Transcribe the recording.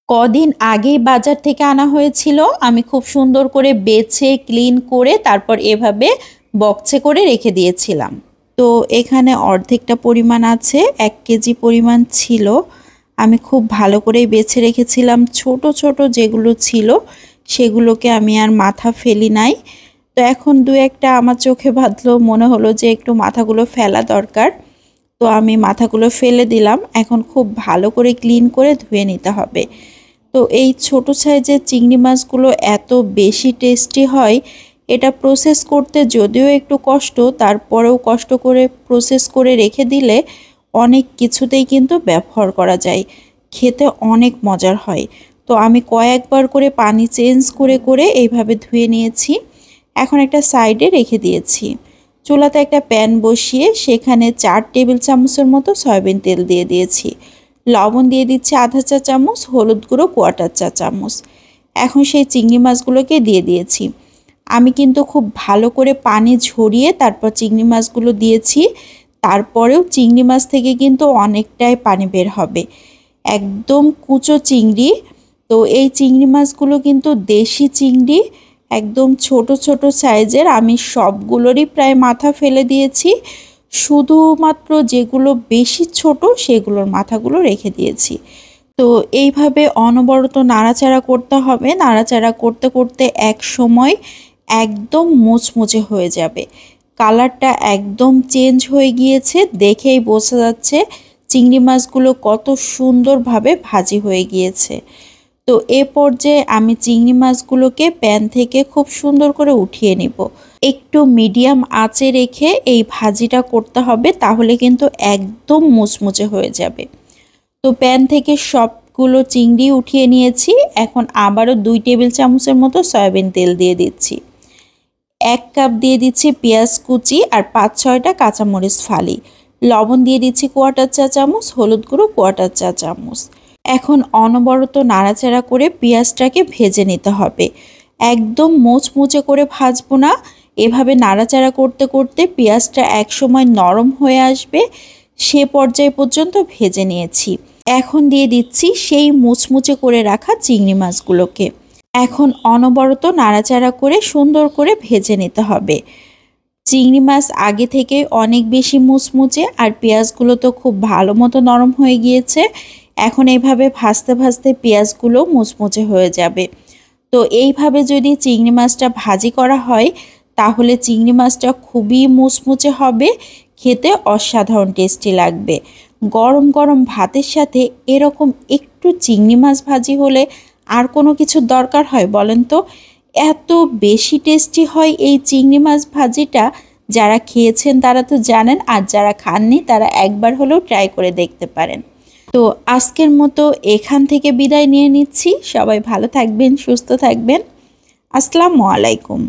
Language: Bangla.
কদিন আগেই বাজার থেকে আনা হয়েছিল। আমি খুব সুন্দর করে বেছে ক্লিন করে তারপর এভাবে বক্সে করে রেখে দিয়েছিলাম। তো এখানে অর্ধেকটা পরিমাণ আছে, 1 কেজি পরিমাণ ছিল। আমি খুব ভালো করেই বেছে রেখেছিলাম। ছোট ছোট যেগুলো ছিল সেগুলোকে আমি আর মাথা ফেলি নাই। তো এখন দু একটা আমার চোখে বাঁধলো, মনে হলো যে একটু মাথাগুলো ফেলা দরকার। তো আমি মাথাগুলো ফেলে দিলাম। এখন খুব ভালো করে ক্লিন করে ধুয়ে নিতে হবে। তো এই ছোট সাইজের চিংড়ি মাছগুলো এত বেশি টেস্টি হয়, এটা প্রসেস করতে যদিও একটু কষ্ট, তারপরেও কষ্ট করে প্রসেস করে রেখে দিলে অনেক কিছুতেই কিন্তু ব্যবহার করা যায়। খেতে অনেক মজার হয়। তো আমি কয়েকবার করে পানি চেঞ্জ করে করে এইভাবে ধুয়ে নিয়েছি। এখন একটা সাইডে রেখে দিয়েছি। চুলাতে একটা প্যান বসিয়ে সেখানে 4 টেবিল চামচের মতো সয়াবিন তেল দিয়ে দিয়েছি। লবণ দিয়ে দিচ্ছি আধা চা চামচ, হলুদ গুঁড়ো 1/4 চা চামচ। এখন সেই চিংড়ি মাছগুলোকে দিয়ে দিয়েছি। আমি কিন্তু খুব ভালো করে পানি ঝরিয়ে তারপর চিংড়ি মাছগুলো দিয়েছি। তারপরেও চিংড়ি মাছ থেকে কিন্তু অনেকটাই পানি বের হবে, একদম কুচো চিংড়ি। তো এই চিংড়ি মাছগুলো কিন্তু দেশি চিংড়ি, একদম ছোট ছোট সাইজের। আমি সবগুলোরই প্রায় মাথা ফেলে দিয়েছি, শুধুমাত্র যেগুলো বেশি ছোট সেগুলোর মাথাগুলো রেখে দিয়েছি। তো এইভাবে অনবরত নাড়াচাড়া করতে হবে। নাড়াচাড়া করতে করতে এক সময় একদম মুচমুচে হয়ে যাবে। কালারটা একদম চেঞ্জ হয়ে গিয়েছে, দেখেই বোঝা যাচ্ছে চিংড়ি মাছগুলো কত সুন্দরভাবে ভাজি হয়ে গিয়েছে। তো এ পর্যায়ে আমি চিংড়ি মাছগুলোকে প্যান থেকে খুব সুন্দর করে উঠিয়ে নিব। একটু মিডিয়াম আঁচে রেখে এই ভাজিটা করতে হবে, তাহলে কিন্তু একদম মুচমুচে হয়ে যাবে। তো প্যান থেকে সবগুলো চিংড়ি উঠিয়ে নিয়েছি। এখন আবারও 2 টেবিল চামচের মতো সয়াবিন তেল দিয়ে দিচ্ছি। 1 কাপ দিয়ে দিচ্ছি পেঁয়াজ কুচি আর 5-6টা কাঁচামরিচ ফালি। লবণ দিয়ে দিচ্ছি 1/4 চা চামচ, হলুদ গুঁড়ো 1/4 চা চামচ। এখন অনবরত নাড়াচাড়া করে পেঁয়াজটাকে ভেজে নিতে হবে। একদম মুচমুচে করে ভাজবো না, এভাবে নাড়াচাড়া করতে করতে পেঁয়াজটা একসময় নরম হয়ে আসবে, সে পর্যায় পর্যন্ত ভেজে নিয়েছি। এখন দিয়ে দিচ্ছি সেই মুচমুচে করে রাখা চিংড়ি মাছগুলোকে। এখন অনবরত নাড়াচাড়া করে সুন্দর করে ভেজে নিতে হবে। চিংড়ি মাছ আগে থেকে অনেক বেশি মুচমুচে আর পেঁয়াজগুলো তো খুব ভালো মতো নরম হয়ে গিয়েছে। এখন এইভাবে ভাজতে ভাজতে পেঁয়াজগুলো মুচমুচে হয়ে যাবে। তো এইভাবে যদি চিংড়ি মাছটা ভাজি করা হয় তাহলে চিংড়ি মাছটা খুবই মুচমুচে হবে, খেতে অসাধারণ টেস্টি লাগবে। গরম গরম ভাতের সাথে এরকম একটু চিংড়ি মাছ ভাজি হলে আর কোনো কিছুর দরকার হয় বলেন তো? এত বেশি টেস্টি হয় এই চিংড়ি মাছ ভাজিটা। যারা খেয়েছেন তারা তো জানেন, আর যারা খাননি তারা একবার হলেও ট্রাই করে দেখতে পারেন। তো আজকের মতো এখান থেকে বিদায় নিয়ে নিচ্ছি। সবাই ভালো থাকবেন, সুস্থ থাকবেন। আসসালামু আলাইকুম।